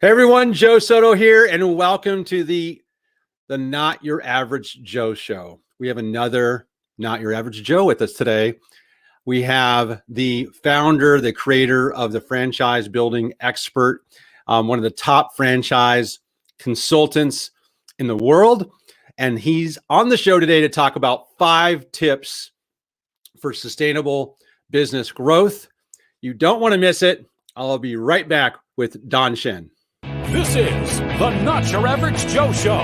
Hey everyone, Joe Soto here, and welcome to the Not Your Average Joe show. We have another Not Your Average Joe with us today. We have the founder, the creator of the franchise building expert, one of the top franchise consultants in the world. And he's on the show today to talk about 5 tips for sustainable business growth. You don't want to miss it. I'll be right back with Don Schin. This is the Not Your Average Joe Show,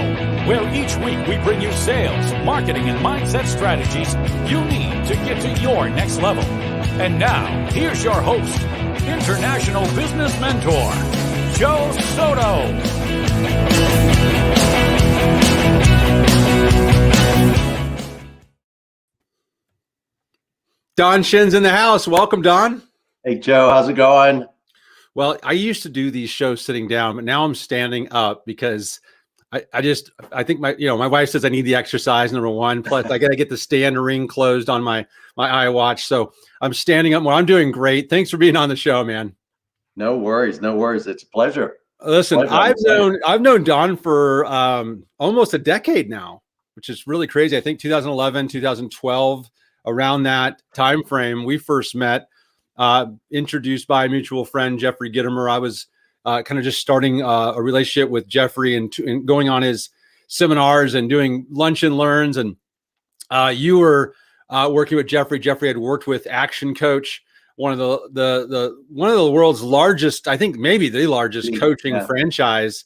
where each week we bring you sales, marketing, and mindset strategies you need to get to your next level. And now, here's your host, international business mentor, Joe Soto. Don Schin's in the house. Welcome, Don. Hey, Joe. How's it going? Well, I used to do these shows sitting down, but now I'm standing up because I think my wife says I need the exercise, number one. Plus, I got to get the stand ring closed on my iWatch. So I'm standing up more. I'm doing great. Thanks for being on the show, man. No worries. No worries. It's a pleasure. Listen, I've known Don for almost a decade now, which is really crazy. I think 2011, 2012, around that time frame, we first met. Introduced by a mutual friend, Jeffrey Gitomer. I was kind of just starting a relationship with Jeffrey and going on his seminars and doing lunch and learns. And you were working with Jeffrey. Jeffrey had worked with Action Coach, one of the world's largest, I think maybe the largest coaching franchise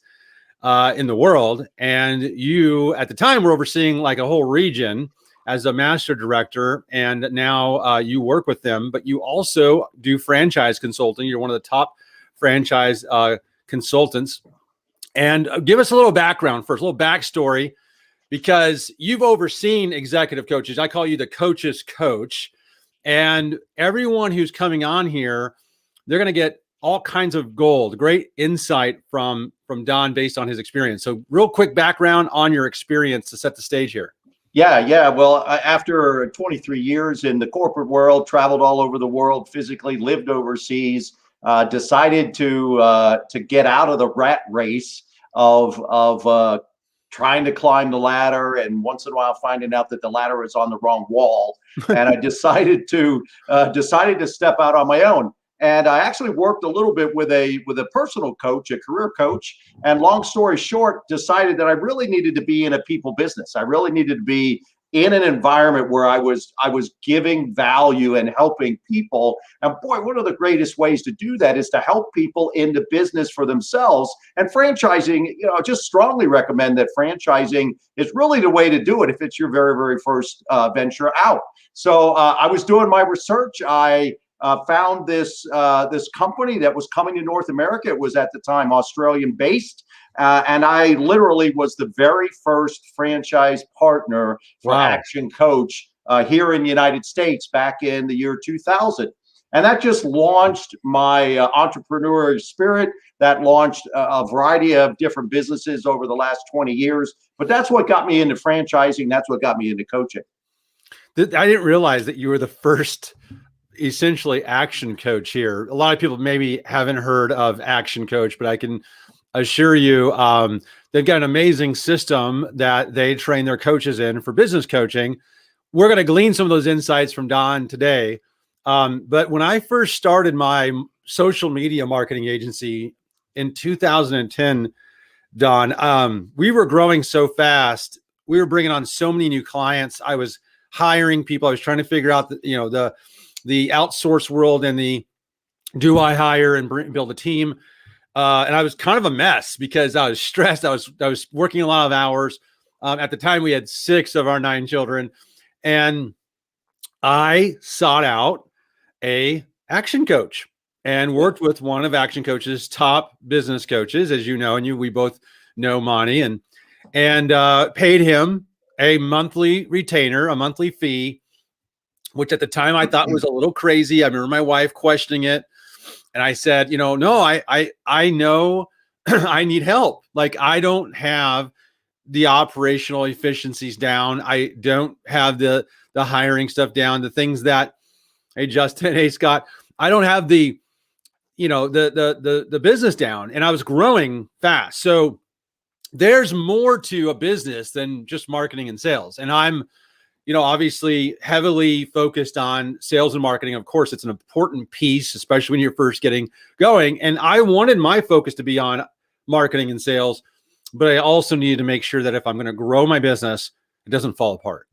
in the world. And you at the time were overseeing like a whole region as a master director, and now you work with them, but you also do franchise consulting. You're one of the top franchise consultants. And give us a little background first, a little backstory, because you've overseen executive coaches. I call you the coach's coach. And everyone who's coming on here, they're going to get all kinds of gold, great insight from Don based on his experience. So real quick background on your experience to set the stage here. Yeah. Well, after 23 years in the corporate world, traveled all over the world, physically lived overseas, decided to get out of the rat race of trying to climb the ladder, and once in a while finding out that the ladder is on the wrong wall. And I decided to step out on my own. And I actually worked a little bit with a personal coach, a career coach. And long story short, decided that I really needed to be in a people business. I really needed to be in an environment where I was giving value and helping people. And boy, one of the greatest ways to do that is to help people into business for themselves. And franchising, I just strongly recommend that franchising is really the way to do it if it's your very, very first venture out. So I was doing my research. I found this company that was coming to North America. It was at the time Australian based. And I literally was the very first franchise partner for Action Coach here in the United States back in the year 2000. And that just launched my entrepreneurial spirit. That launched a variety of different businesses over the last 20 years. But that's what got me into franchising. That's what got me into coaching. I didn't realize that you were the first essentially Action Coach here. A lot of people maybe haven't heard of Action Coach, but I can assure you they've got an amazing system that they train their coaches in for business coaching. We're going to glean some of those insights from Don today. But when I first started my social media marketing agency in 2010, Don, we were growing so fast. We were bringing on so many new clients. I was hiring people. I was trying to figure out the outsource world and the do I hire and build a team. And I was kind of a mess because I was stressed. I was working a lot of hours. At the time we had 6 of our 9 children, and I sought out a Action Coach and worked with one of Action Coach's top business coaches, as you know, and we both know Monty, and paid him a monthly retainer, a monthly fee, which at the time I thought was a little crazy. I remember my wife questioning it. And I said, no, I know I need help. Like, I don't have the operational efficiencies down. I don't have the hiring stuff down, the things that, hey, Justin, hey, Scott, I don't have the the business down, and I was growing fast. So there's more to a business than just marketing and sales. And I'm, obviously heavily focused on sales and marketing. Of course, it's an important piece, especially when you're first getting going. And I wanted my focus to be on marketing and sales, but I also needed to make sure that if I'm going to grow my business, it doesn't fall apart.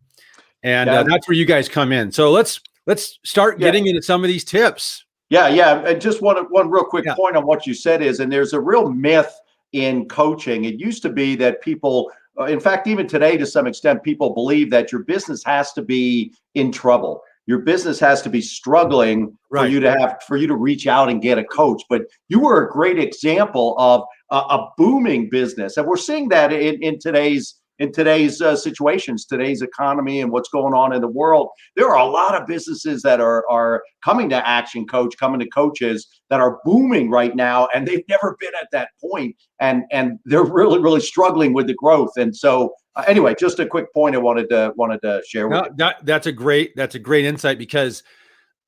And that's where you guys come in. So let's start getting into some of these tips. Yeah. And just one real quick point on what you said is, and there's a real myth in coaching. It used to be that people, in fact, even today, to some extent, people believe that your business has to be in trouble. Your business has to be struggling for you to reach out and get a coach. But you were a great example of a booming business, and we're seeing that in today's situations, today's economy, and what's going on in the world. There are a lot of businesses that are coming to Action Coach, coming to coaches that are booming right now, and they've never been at that point, and they're really, really struggling with the growth. And so, anyway, just a quick point I wanted to share with you. That's a great insight, because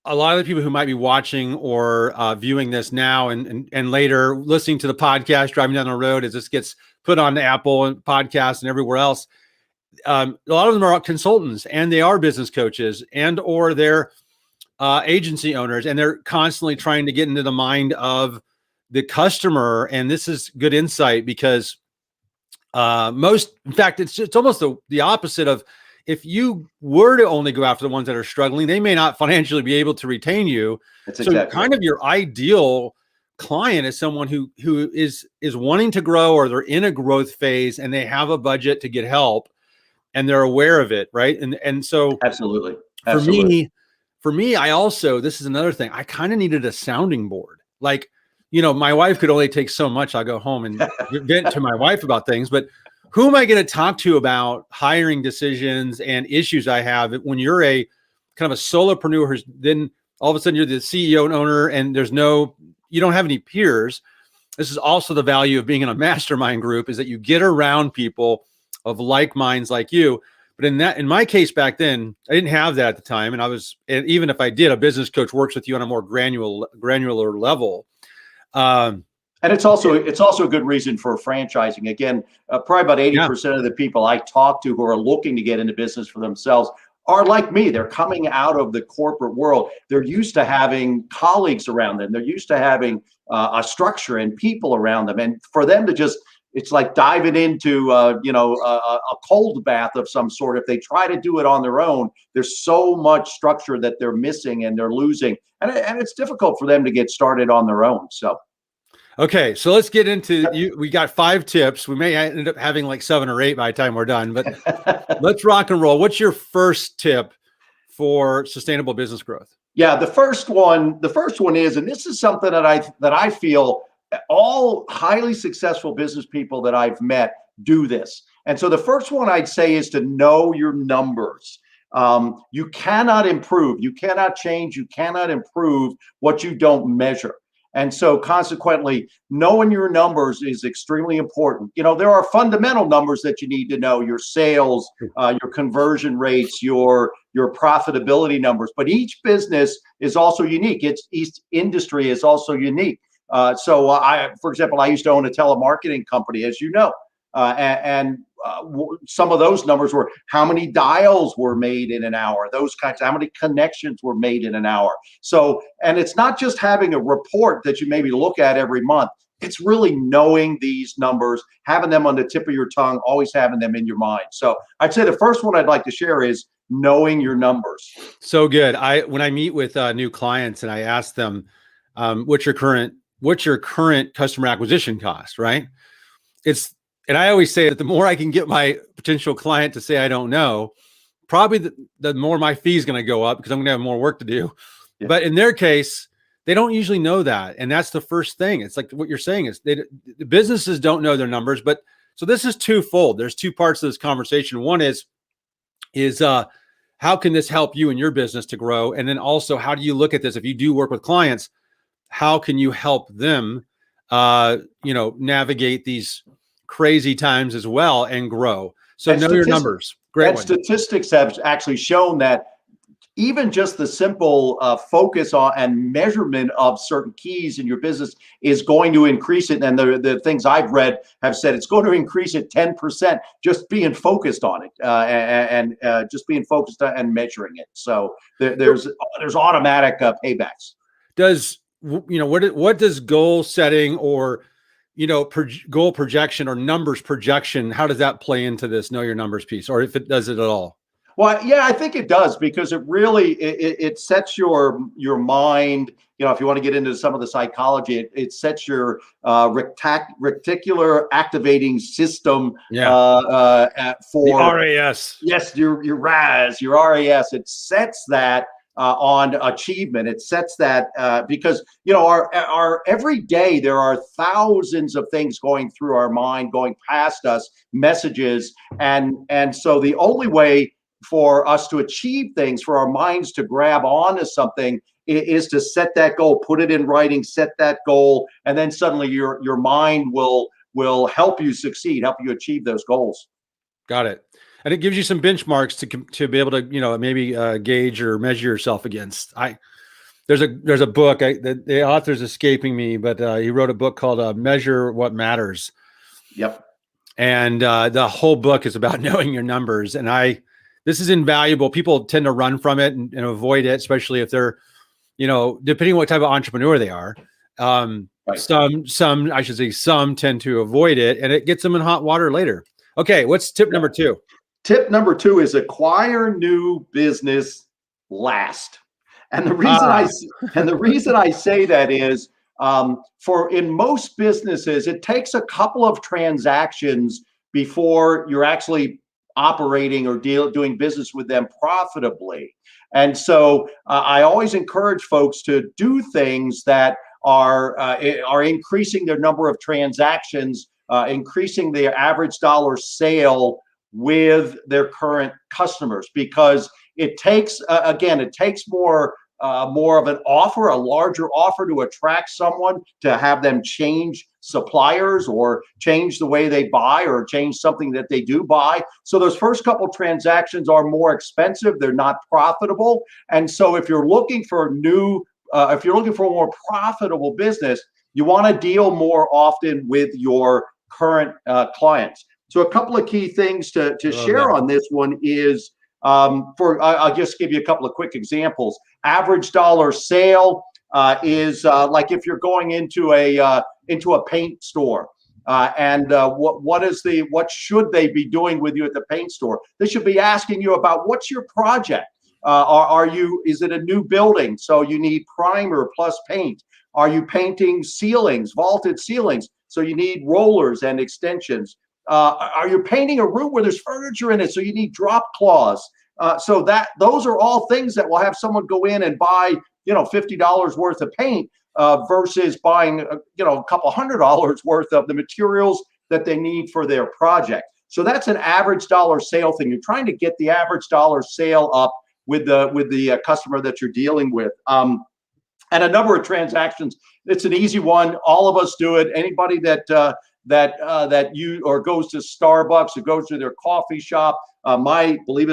a lot of the people who might be watching or viewing this now and later listening to the podcast, driving down the road as this gets put on Apple and podcasts and everywhere else, a lot of them are consultants, and they are business coaches, and or they're agency owners, and they're constantly trying to get into the mind of the customer. And this is good insight, because in fact, it's almost the opposite of, if you were to only go after the ones that are struggling, they may not financially be able to retain you. That's so exactly kind of your ideal client is someone who is wanting to grow, or they're in a growth phase and they have a budget to get help and they're aware of it. Right. And so absolutely. For me, I also, this is another thing, I kind of needed a sounding board. Like, my wife could only take so much. I'll go home and vent to my wife about things, but who am I going to talk to about hiring decisions and issues I have when you're a kind of a solopreneur who's then all of a sudden you're the CEO and owner, and you don't have any peers. This is also the value of being in a mastermind group, is that you get around people of like minds like you. But in my case back then, I didn't have that at the time. And even if I did, a business coach works with you on a more granular level. And it's also a good reason for franchising. Again, probably about 80% of the people I talk to who are looking to get into business for themselves are like me. They're coming out of the corporate world. They're used to having colleagues around them. They're used to having a structure and people around them. And for them to it's like diving into a cold bath of some sort. If they try to do it on their own, there's so much structure that they're missing and they're losing, and it's difficult for them to get started on their own. So. Okay, so let's get into we got 5 tips. We may end up having like 7 or 8 by the time we're done, but let's rock and roll. What's your first tip for sustainable business growth? Yeah, the first one is, and this is something that I feel all highly successful business people that I've met do this. And so the first one I'd say is to know your numbers. You cannot improve, you cannot change, you cannot improve what you don't measure. And so consequently, knowing your numbers is extremely important. There are fundamental numbers that you need to know: your sales, your conversion rates, your profitability numbers. But each business is also unique. Each industry is also unique. For example, I used to own a telemarketing company, as you know, and some of those numbers were how many dials were made in an hour, those kinds, how many connections were made in an hour. So, and it's not just having a report that you maybe look at every month. It's really knowing these numbers, having them on the tip of your tongue, always having them in your mind. So I'd say the first one I'd like to share is knowing your numbers. So good. When I meet with new clients and I ask them, what's your current customer acquisition cost, right? And I always say that the more I can get my potential client to say I don't know, probably the more my fee is going to go up, because I'm going to have more work to do. Yeah. But in their case, they don't usually know that. And that's the first thing. It's like what you're saying is the businesses don't know their numbers. But so this is twofold. There's 2 parts of this conversation. One is how can this help you in your business to grow? And then also, how do you look at this? If you do work with clients, how can you help them, navigate these crazy times as well and grow? So know your numbers. Great. And statistics have actually shown that even just the simple focus on and measurement of certain keys in your business is going to increase it. And the things I've read have said it's going to increase it 10% just being focused on it and just being focused on and measuring it. So there's automatic paybacks. What does goal setting or goal projection or numbers projection, how does that play into this know your numbers piece, or if it does it at all? Well, yeah, I think it does, because it really it sets your mind. If you want to get into some of the psychology, it sets your reticular activating system for the RAS. Yes, your RAS, your RAS. It sets that on achievement. It sets that because our every day there are thousands of things going through our mind, going past us, messages, and so the only way for us to achieve things, for our minds to grab onto something, is to set that goal, put it in writing, set that goal, and then suddenly your mind will help you succeed, help you achieve those goals. Got it. And it gives you some benchmarks to be able to maybe gauge or measure yourself against. There's a book, the author's escaping me, but he wrote a book called Measure What Matters. Yep. And the whole book is about knowing your numbers. And this is invaluable. People tend to run from it and avoid it, especially if they're, depending on what type of entrepreneur they are. Right. Some tend to avoid it, and it gets them in hot water later. Okay, what's tip number 2? Tip number 2 is acquire new business last. And the reason I say that is in most businesses, it takes a couple of transactions before you're actually operating or doing business with them profitably. And so I always encourage folks to do things that are increasing their number of transactions, increasing their average dollar sale with their current customers, because it takes more of an offer, a larger offer, to attract someone, to have them change suppliers or change the way they buy or change something that they do buy. So those first couple transactions are more expensive. They're not profitable. And so if you're looking for a more profitable business, you want to deal more often with your current clients. So a couple of key things to share on this one is, I'll just give you a couple of quick examples. Average dollar sale is like if you're going into a paint store, and what should they be doing with you at the paint store? They should be asking you about, what's your project? Is it a new building, so you need primer plus paint? Are you painting ceilings, vaulted ceilings, so you need rollers and extensions? Are you painting a room where there's furniture in it, so you need drop cloths? So those are all things that will have someone go in and buy, $50 worth of paint versus buying, a couple $100 worth of the materials that they need for their project. So that's an average dollar sale thing. You're trying to get the average dollar sale up with the customer that you're dealing with. And a number of transactions. It's an easy one. All of us do it. Anybody that goes to Starbucks or goes to their coffee shop. Believe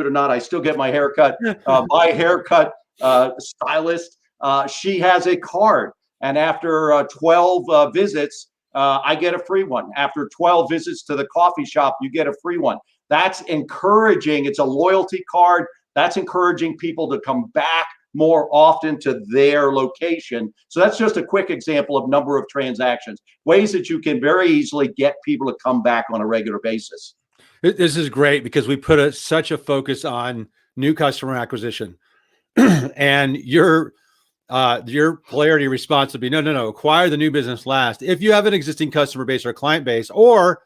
it or not, I still get my haircut. My haircut stylist, she has a card, and after 12 visits, I get a free one. After 12 visits to the coffee shop, you get a free one. That's encouraging. It's a loyalty card. That's encouraging people to come back more often to their location. So that's just a quick example of number of transactions, ways that you can very easily get people to come back on a regular basis. This is great, because we put such a focus on new customer acquisition, and your polarity response would be, no, acquire the new business last. If you have an existing customer base or client base, or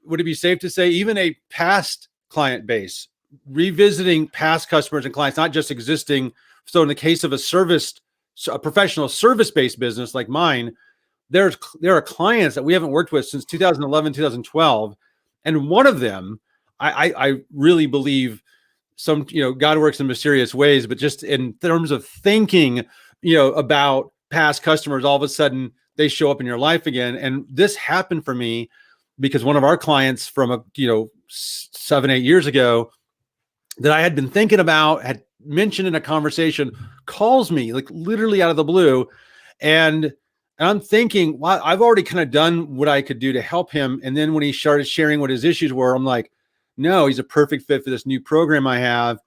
would it be safe to say even a past client base, revisiting past customers and clients, not just existing. So in the case of a professional service-based business like mine, there are clients that we haven't worked with since 2011, 2012. And one of them, I really believe God works in mysterious ways, but just in terms of thinking, about past customers, all of a sudden they show up in your life again. And this happened for me because one of our clients from 7-8 years ago that I had been thinking about, had mentioned in a conversation, calls me like literally out of the blue. And I'm thinking, wow, I've already kind of done what I could do to help him. And then when he started sharing what his issues were, I'm like, no, he's a perfect fit for this new program I have.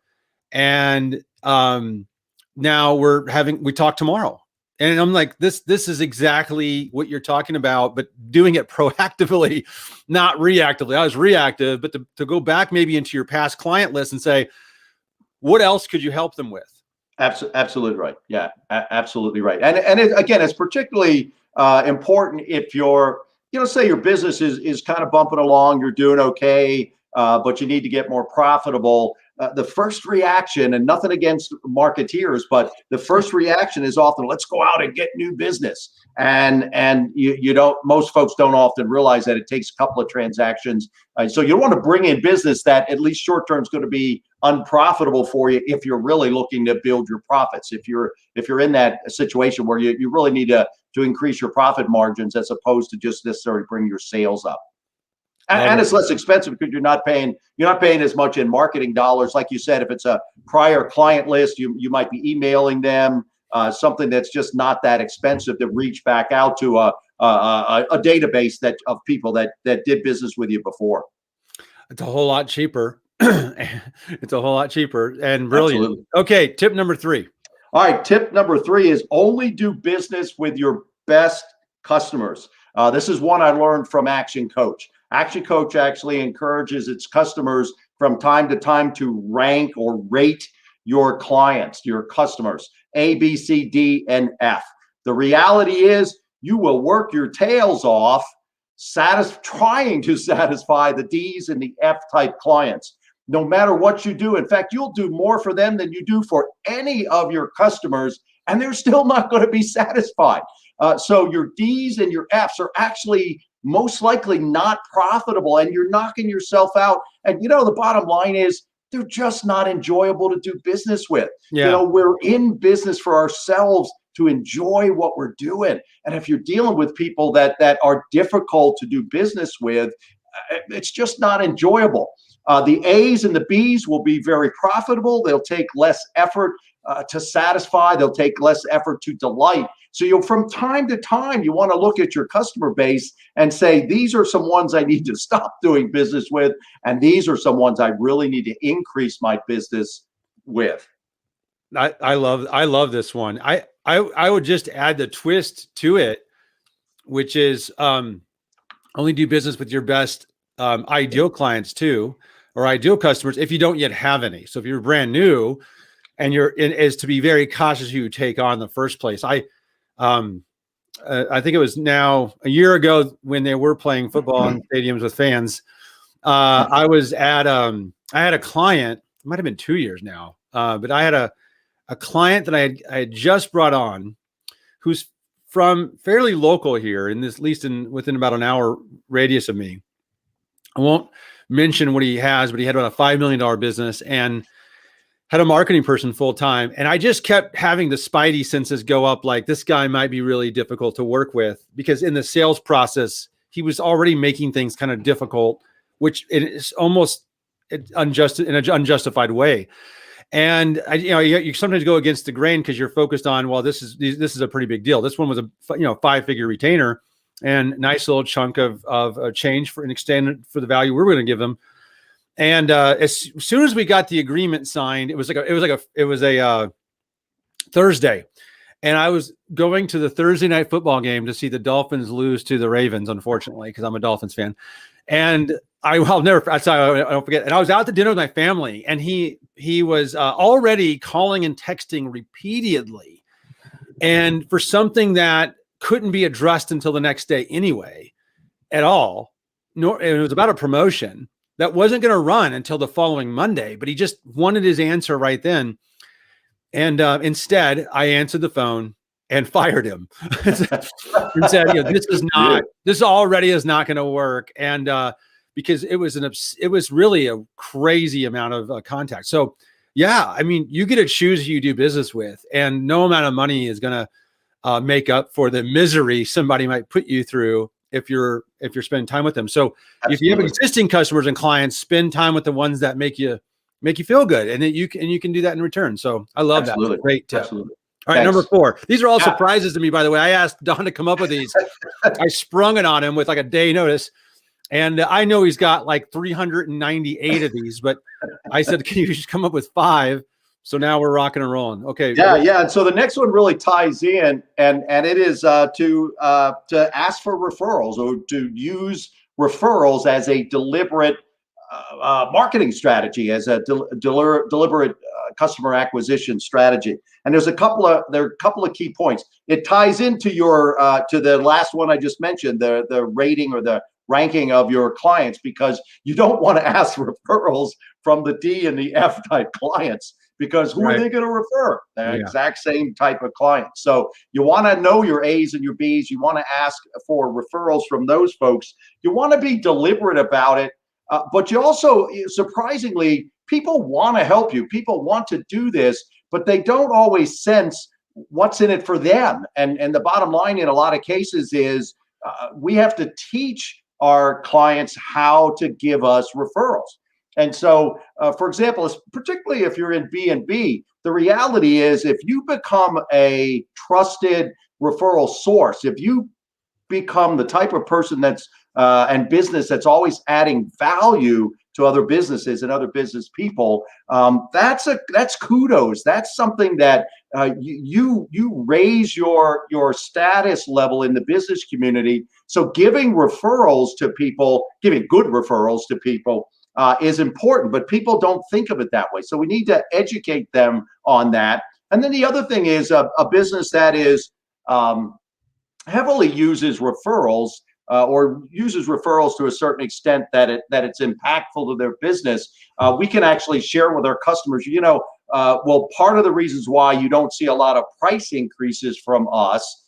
And now we talk tomorrow. And I'm like, this is exactly what you're talking about, but doing it proactively, not reactively. I was reactive, but to go back maybe into your past client list and say, what else could you help them with? Absolutely right. Yeah, absolutely right. And again, it's particularly important if you're, say your business is kind of bumping along, you're doing okay, but you need to get more profitable. The first reaction, and nothing against marketeers, but the first reaction is often, let's go out and get new business. And you don't, most folks don't often realize that it takes a couple of transactions. So you don't want to bring in business that at least short term is going to be unprofitable for you if you're really looking to build your profits. If you're in that situation where you really need to increase your profit margins as opposed to just necessarily bring your sales up. And it's less expensive because you're not paying as much in marketing dollars. Like you said, if it's a prior client list, you might be emailing them something that's just not that expensive to reach back out to a database of people that did business with you before. It's a whole lot cheaper. It's a whole lot cheaper and brilliant. Absolutely. Okay, tip number 3. All right, tip number 3 is only do business with your best customers. This is one I learned from Action Coach. Action Coach actually encourages its customers from time to time to rank or rate your clients, your customers, A, B, C, D, and F. The reality is you will work your tails off trying to satisfy the D's and the F type clients, no matter what you do. In fact, you'll do more for them than you do for any of your customers, and they're still not going to be satisfied. So your D's and your F's are actually most likely not profitable, and you're knocking yourself out. And the bottom line is they're just not enjoyable to do business with. Yeah. We're in business for ourselves to enjoy what we're doing. And if you're dealing with people that are difficult to do business with, it's just not enjoyable. The A's and the B's will be very profitable. They'll take less effort to satisfy. They'll take less effort to delight. So from time to time, you want to look at your customer base and say, these are some ones I need to stop doing business with, and these are some ones I really need to increase my business with. I love this one. I would just add the twist to it, which is only do business with your best ideal clients too, or ideal customers if you don't yet have any. So if you're brand new and is to be very cautious who you take on in the first place. I think it was now a year ago when they were playing football in stadiums with fans. I had a client, it might've been 2 years now. But I had a client that I had just brought on who's from fairly local here within about an hour radius of me. I won't mention what he has, but he had about a $5 million business and had a marketing person full time. And I just kept having the spidey senses go up, like this guy might be really difficult to work with, because in the sales process, he was already making things kind of difficult, which is almost unjust in an unjustified way. And you sometimes go against the grain because you're focused on, well, this is a pretty big deal. This one was a 5-figure retainer and nice little chunk of a change for an extended for the value we're going to give them. And as soon as we got the agreement signed, it was a Thursday, and I was going to the Thursday night football game to see the Dolphins lose to the Ravens, unfortunately, because I'm a Dolphins fan. And I don't forget. And I was out to dinner with my family, and he was already calling and texting repeatedly, and for something that couldn't be addressed until the next day anyway, at all. It was about a promotion that wasn't going to run until the following Monday, but he just wanted his answer right then. And instead, I answered the phone and fired him and said, this already is not going to work. And because it was really a crazy amount of contact. So yeah, I mean, you get to choose who you do business with, and no amount of money is going to make up for the misery somebody might put you through if you're spending time with them. So Absolutely. If you have existing customers and clients, spend time with the ones that make you make you feel good, and then you can do that in return. So I love Absolutely. that. Great tip. Absolutely. All right, Thanks. number 4. These are all Yeah. surprises to me, by the way. I asked Don to come up with these. I sprung it on him with like a day notice. And I know he's got like 398 of these, but I said, can you just come up with 5? So now we're rocking and rolling. Okay. Yeah. And so the next one really ties in, and it is to ask for referrals, or to use referrals as a deliberate marketing strategy, as a deliberate customer acquisition strategy. And there are a couple of key points. It ties into your to the last one I just mentioned, the rating or the ranking of your clients, because you don't want to ask referrals from the D and the F type clients, because who are they going to refer? The exact same type of client. So you want to know your A's and your B's. You want to ask for referrals from those folks. You want to be deliberate about it. But you also, surprisingly, people want to help you. People want to do this, but they don't always sense what's in it for them. And the bottom line in a lot of cases is we have to teach our clients how to give us referrals. And so, for example, particularly if you're in B&B, the reality is if you become a trusted referral source, if you become the type of person that's and business that's always adding value to other businesses and other business people, that's kudos. That's something that you raise your status level in the business community. So giving referrals to people, giving good referrals to people is important, but people don't think of it that way. So we need to educate them on that. And then the other thing is a business that is heavily uses referrals or uses referrals to a certain extent that it's impactful to their business. We can actually share with our customers, well, part of the reasons why you don't see a lot of price increases from us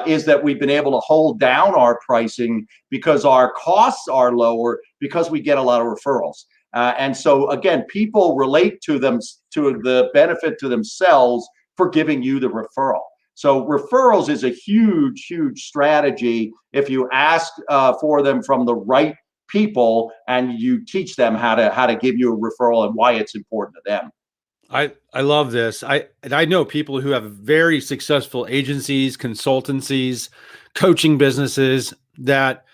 is that we've been able to hold down our pricing because our costs are lower, because we get a lot of referrals. And so again, people relate to the benefit to themselves for giving you the referral. So referrals is a huge, huge strategy if you ask for them from the right people and you teach them how to give you a referral and why it's important to them. I love this. I know people who have very successful agencies, consultancies, coaching businesses that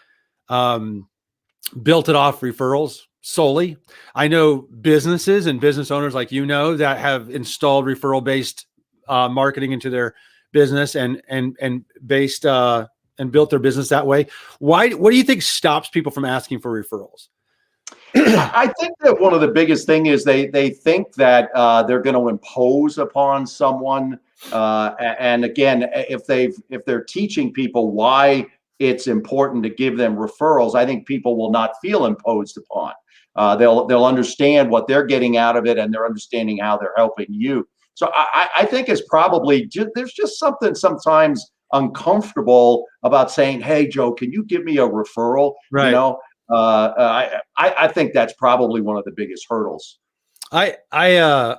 built it off referrals solely. I know businesses and business owners like that have installed referral-based marketing into their business and based and built their business that way. What do you think stops people from asking for referrals? I think that one of the biggest things is they think that they're going to impose upon someone. And again, if they're teaching people why it's important to give them referrals, I think people will not feel imposed upon. They'll understand what they're getting out of it, and they're understanding how they're helping you. So I think it's probably there's just something sometimes uncomfortable about saying, "Hey, Joe, can you give me a referral?" Right. I think that's probably one of the biggest hurdles. I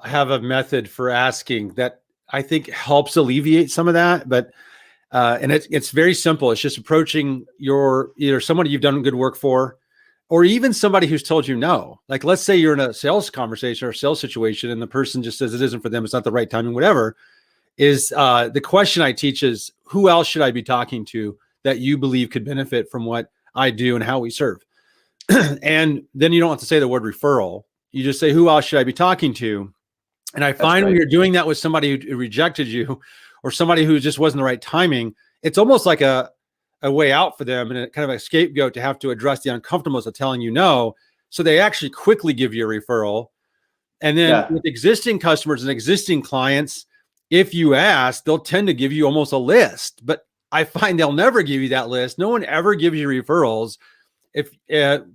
have a method for asking that I think helps alleviate some of that, but and it's very simple. It's just approaching either somebody you've done good work for, or even somebody who's told you no. Like, let's say you're in a sales conversation or sales situation and the person just says it isn't for them, it's not the right timing, whatever. Is the question I teach is, who else should I be talking to that you believe could benefit from what I do and how we serve? And then you don't have to say the word referral. You just say, who else should I be talking to? And I find when you're doing that with somebody who rejected you or somebody who just wasn't the right timing, it's almost like a way out for them and a kind of a scapegoat to have to address the uncomfortableness of telling you no. So they actually quickly give you a referral. And then with existing customers and existing clients, if you ask, they'll tend to give you almost a list. But I find they'll never give you that list. No one ever gives you referrals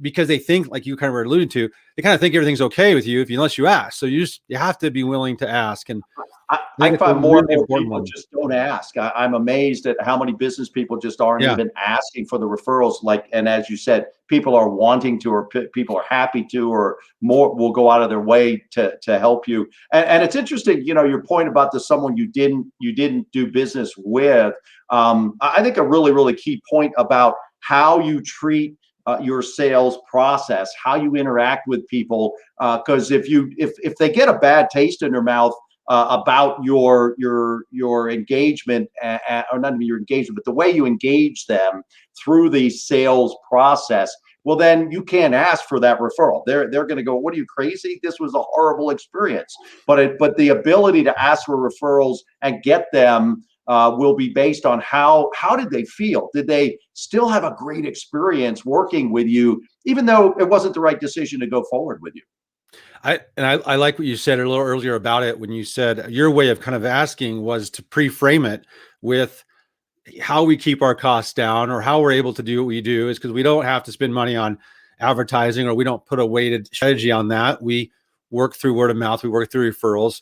because they think, like you kind of were alluding to, they kind of think everything's okay with you unless you ask. So you have to be willing to ask. And I find more and more people just don't ask. I'm amazed at how many business people just aren't even asking for the referrals. And as you said, people are wanting to, or people are happy to, or more will go out of their way to help you. And it's interesting, your point about someone you didn't do business with. I think a really, really key point about how you treat your sales process, how you interact with people. Because if they get a bad taste in their mouth about your engagement, or not even your engagement, but the way you engage them through the sales process, well, then you can't ask for that referral. They're going to go, "What are you, crazy? This was a horrible experience." But the ability to ask for referrals and get them will be based on how did they feel? Did they still have a great experience working with you, even though it wasn't the right decision to go forward with you? I like what you said a little earlier about it when you said your way of kind of asking was to pre-frame it with how we keep our costs down, or how we're able to do what we do is because we don't have to spend money on advertising, or we don't put a weighted strategy on that. We work through word of mouth. We work through referrals.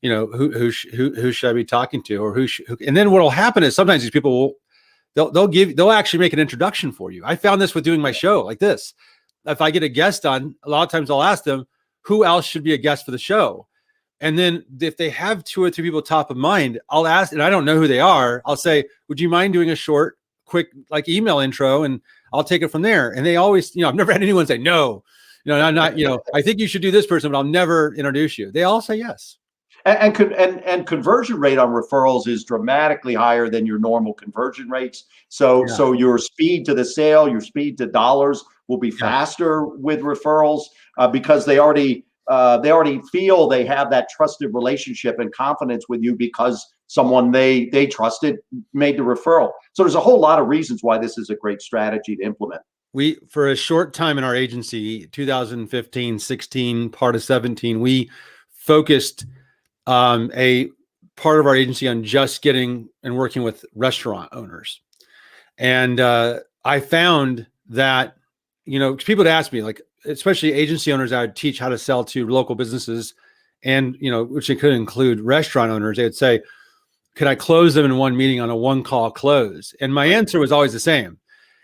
You know, who should I be talking to, or who and then what will happen is sometimes these people will, they'll actually make an introduction for you. I found this with doing my show like this. If I get a guest on, a lot of times I'll ask them, who else should be a guest for the show? And then if they have 2 or 3 people top of mind, I'll ask, and I don't know who they are. I'll say, would you mind doing a short, quick, like email intro? And I'll take it from there. And they always, I've never had anyone say, no, I'm not, I think you should do this person, but I'll never introduce you. They all say yes. And conversion rate on referrals is dramatically higher than your normal conversion rates. So your speed to the sale, your speed to dollars will be faster with referrals because they already feel they have that trusted relationship and confidence with you because someone they trusted made the referral. So there's a whole lot of reasons why this is a great strategy to implement. We, for a short time in our agency, 2015, 16, part of 17, we focused a part of our agency on just getting and working with restaurant owners. And I found that, people would ask me, like, especially agency owners, I would teach how to sell to local businesses and, which it could include restaurant owners. They would say, could I close them in one meeting on a one-call close? And my answer was always the same.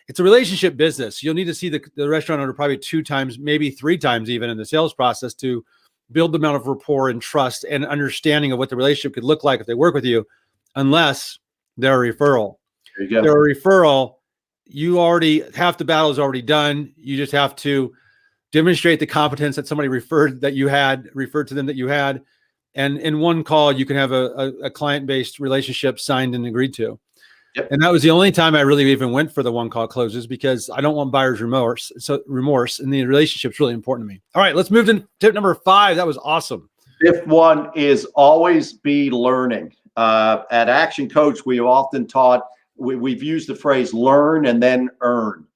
It's a relationship business. You'll need to see the restaurant owner probably 2 times, maybe 3 times even in the sales process to build the amount of rapport and trust and understanding of what the relationship could look like if they work with you, unless they're a referral. There you go. They're a referral. You already, half the battle is already done. You just have to demonstrate the competence that somebody referred to them that you had. And in one call, you can have a client-based relationship signed and agreed to. Yep. And that was the only time I really even went for the one call closes, because I don't want buyer's remorse. So remorse, and the relationship's really important to me. All right, let's move to tip number 5. That was awesome. Tip 1 is always be learning. At Action Coach, we have often taught, we've used the phrase learn and then earn.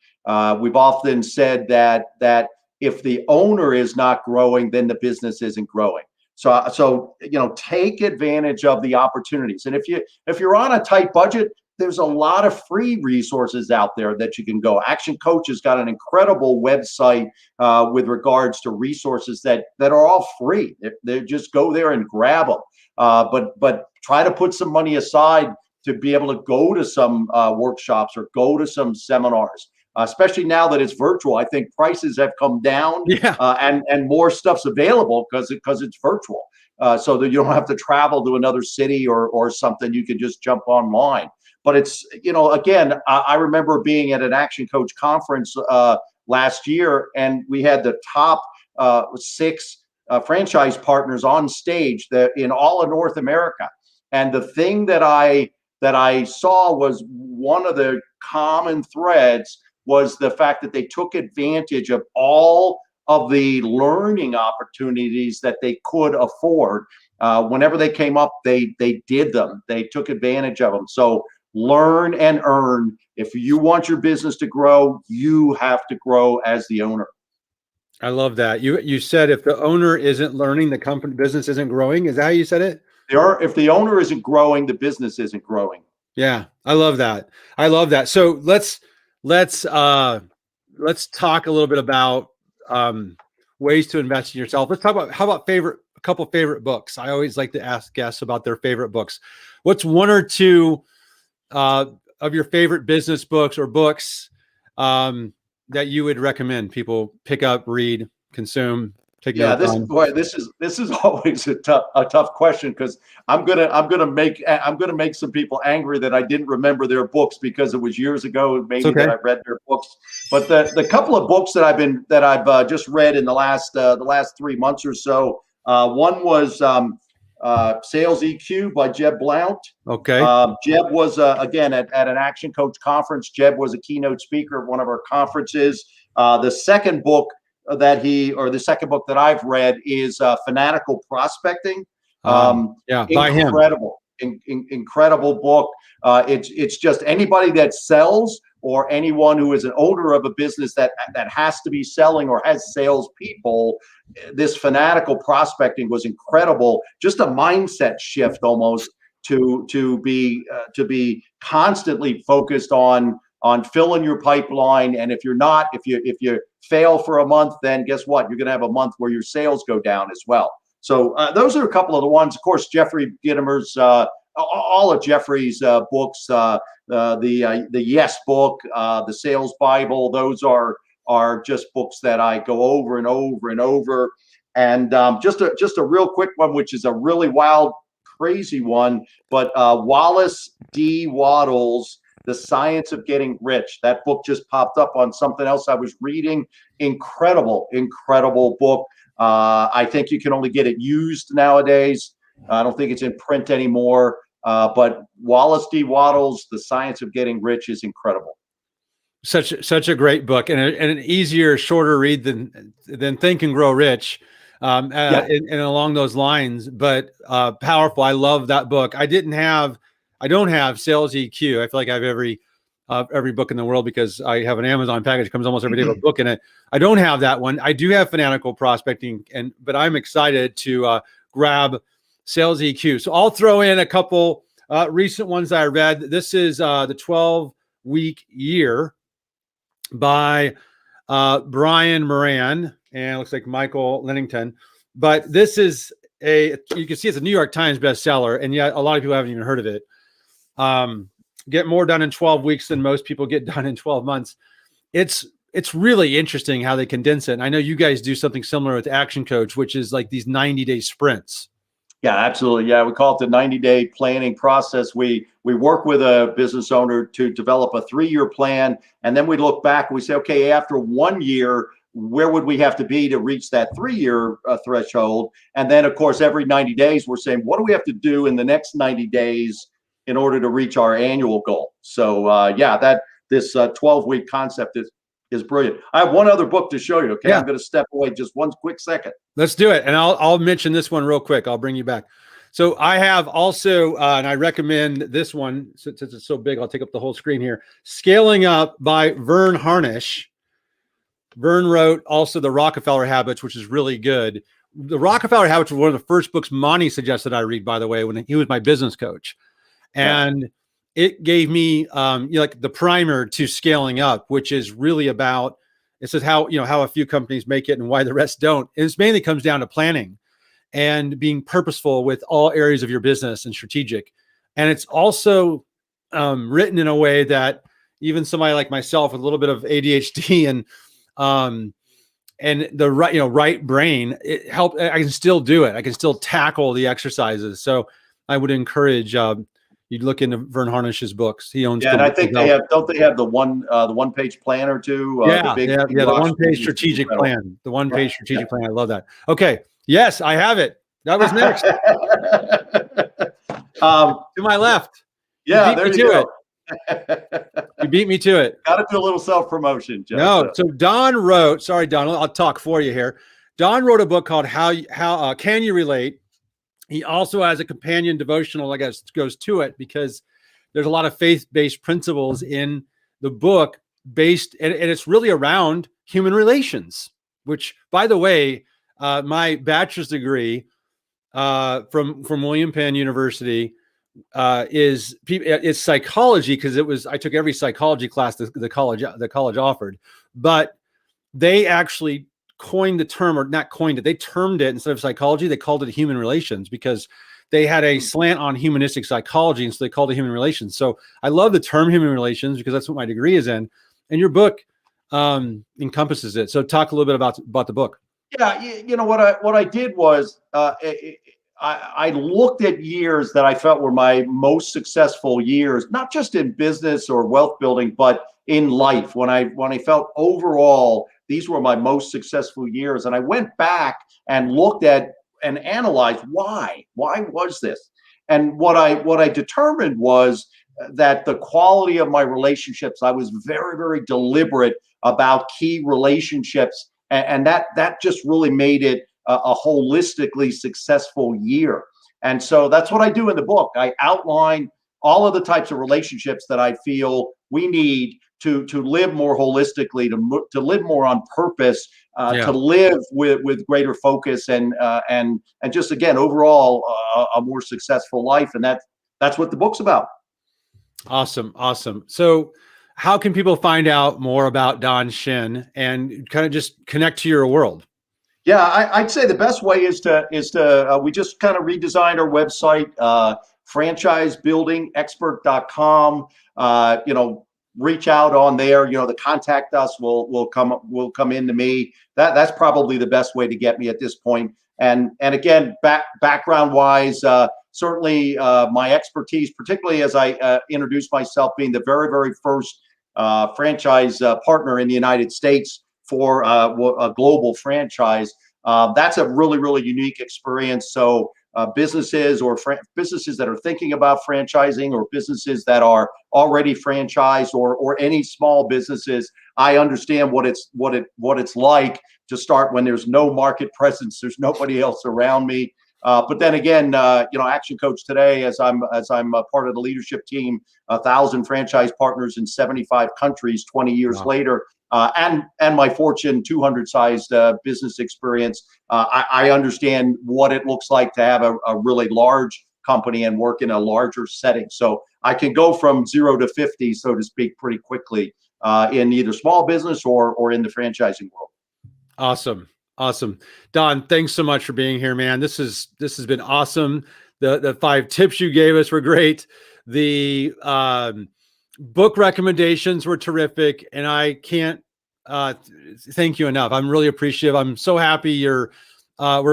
We've often said that if the owner is not growing, then the business isn't growing. So take advantage of the opportunities. And if you're on a tight budget, there's a lot of free resources out there that you can go. Action Coach has got an incredible website with regards to resources that are all free. They just go there and grab them. But try to put some money aside to be able to go to some workshops or go to some seminars. Especially now that it's virtual, I think prices have come down, and more stuff's available because it's virtual, so that you don't have to travel to another city or something. You can just jump online. But it's, again, I remember being at an Action Coach conference last year, and we had the top 6 franchise partners on stage in all of North America. And the thing that I saw was one of the common threads was the fact that they took advantage of all of the learning opportunities that they could afford. Whenever they came up, they did them. They took advantage of them. So learn and earn. If you want your business to grow, you have to grow as the owner. I love that. You said if the owner isn't learning, the company business isn't growing. Is that how you said it? If the owner isn't growing, the business isn't growing. Yeah, I love that. I love that. So let's talk a little bit about ways to invest in yourself. Let's talk about a couple favorite books. I always like to ask guests about their favorite books. What's 1 or 2 of your favorite business books or books that you would recommend people pick up, read, consume? take Yeah, notes on. This is always a tough question, because I'm gonna make some people angry that I didn't remember their books because it was years ago maybe Okay. that I read their books. But the couple of books that I've just read in the last 3 months or so. One was Sales EQ by Jeb Blount. Okay. Jeb was again at an Action Coach conference. Jeb was a keynote speaker at one of our conferences. The second book that I've read is Fanatical Prospecting. Yeah, by him. Incredible book. It's just anybody that sells, or anyone who is an owner of a business that has to be selling or has salespeople. This Fanatical Prospecting was incredible. Just a mindset shift almost to be constantly focused on filling your pipeline. And if you fail for a month, then guess what? You're going to have a month where your sales go down as well. So those are a couple of the ones. Of course, Jeffrey Gitomer's, all of Jeffrey's books, the Yes book, the Sales Bible. Those are just books that I go over and over and over. And just a real quick one, which is a really wild, crazy one, but Wallace D. Wattles, The Science of Getting Rich. That book just popped up on something else I was reading. Incredible book. I think you can only get it used nowadays. I don't think it's in print anymore. But Wallace D. Wattles, The Science of Getting Rich, is incredible. Such a great book, and an easier, shorter read than Think and Grow Rich. And along those lines, but powerful. I love that book. I don't have Sales EQ. I feel like I have every book in the world because I have an Amazon package. It comes almost every day with a book in it. I don't have that one. I do have Fanatical Prospecting, but I'm excited to grab Sales EQ. So I'll throw in a couple recent ones that I read. This is the 12-week year by Brian Moran, and it looks like Michael Lennington. But this is you can see it's a New York Times bestseller, and yet a lot of people haven't even heard of it. Get more done in 12 weeks than most people get done in 12 months. It's really interesting how they condense it. And I know you guys do something similar with Action Coach, which is like these 90-day sprints. Yeah, absolutely. Yeah, we call it the 90-day planning process. We work with a business owner to develop a 3-year plan, and then we look back and we say, okay, after 1 year, where would we have to be to reach that 3-year threshold? And then, of course, every 90 days, we're saying, what do we have to do in the next 90 days in order to reach our annual goal? So, this 12-week concept is brilliant. I have one other book to show you. Okay, yeah. I'm going to step away just one quick second. Let's do it, and I'll mention this one real quick. I'll bring you back. So I have also, and I recommend this one since it's so big. I'll take up the whole screen here. Scaling Up by Vern Harnish. Vern wrote also The Rockefeller Habits, which is really good. The Rockefeller Habits was one of the first books Monty suggested I read, by the way, when he was my business coach. And it gave me like the primer to scaling up, which is really about, it says how a few companies make it and why the rest don't. And it mainly comes down to planning and being purposeful with all areas of your business and strategic. And it's also written in a way that even somebody like myself with a little bit of ADHD and the right brain, it helped. I can still do it. I can still tackle the exercises. So I would encourage you'd look into Vern Harnish's books. He owns. Yeah, and I think don't they have the one-page plan or two? The one-page strategic plan. The one-page strategic plan. I love that. Okay. Yes, I have it. That was next. To my left. Yeah, there you go. You beat me to it. Got to do a little self-promotion, Jeff. No, so Don wrote. Sorry, Don. I'll talk for you here. Don wrote a book called How Can You Relate? He also has a companion devotional, I guess, goes to it because there's a lot of faith-based principles in the book and it's really around human relations, which, by the way, my bachelor's degree from William Penn University it's psychology, because I took every psychology class the college offered, but they actually coined the term, or not coined it, they termed it, instead of psychology, they called it human relations, because they had a slant on humanistic psychology, and so they called it human relations. So I love the term human relations because that's what my degree is in, and your book encompasses it. So talk a little bit about the book. Yeah, what I did was I looked at years that I felt were my most successful years, not just in business or wealth building, but in life. When I felt overall these were my most successful years, and I went back and looked at and analyzed why was this, and what I determined was that the quality of my relationships, I was very, very deliberate about key relationships, and that just really made it a holistically successful year. And so that's what I do in the book. I outline all of the types of relationships that I feel we need to live more holistically, to live more on purpose, to live with greater focus, and just again overall a more successful life. And that's what the book's about. Awesome. So how can people find out more about Don Schin and kind of just connect to your world? Yeah, I'd say the best way is to we just kind of redesigned our website, franchisebuildingexpert.com. Reach out on there. The contact us will come into me. That's probably the best way to get me at this point. And again, background wise, certainly my expertise, particularly as I introduce myself, being the very, very first franchise partner in the United States for a global franchise. That's a really, really unique experience. So businesses or businesses that are thinking about franchising, or businesses that are already franchised, or any small businesses, I understand what it's like to start when there's no market presence, there's nobody else around me. But then again, Action Coach today, as I'm a part of the leadership team, 1,000 franchise partners in 75 countries, 20 years later, and my Fortune 200 sized business experience, I understand what it looks like to have a really large company and work in a larger setting. So I can go from 0 to 50, so to speak, pretty quickly in either small business or in the franchising world. Awesome. Don, thanks so much for being here, man. This has been awesome. The 5 tips you gave us were great. The book recommendations were terrific, and I can't thank you enough. I'm really appreciative. I'm so happy we're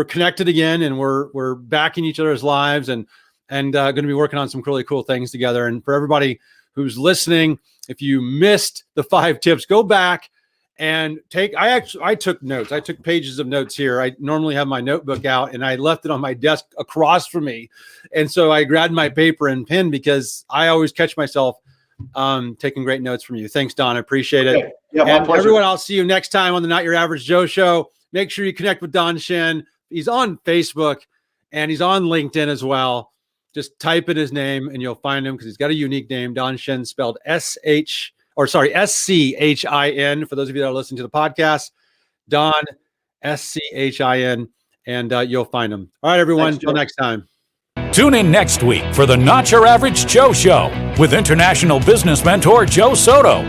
connected again, and we're back in each other's lives, and going to be working on some really cool things together. And for everybody who's listening, if you missed the 5 tips, go back and I took notes. I took pages of notes here. I normally have my notebook out, and I left it on my desk across from me. And so I grabbed my paper and pen, because I always catch myself taking great notes from you. Thanks, Don. I appreciate it. Yeah, my pleasure. Everyone, I'll see you next time on the Not Your Average Joe Show. Make sure you connect with Don Schin. He's on Facebook and he's on LinkedIn as well. Just type in his name and you'll find him, because he's got a unique name. Don Schin, spelled SCHIN. For those of you that are listening to the podcast, Don, SCHIN, and you'll find him. All right, everyone. Until next time. Tune in next week for the Not Your Average Joe Show with international business mentor Joe Soto.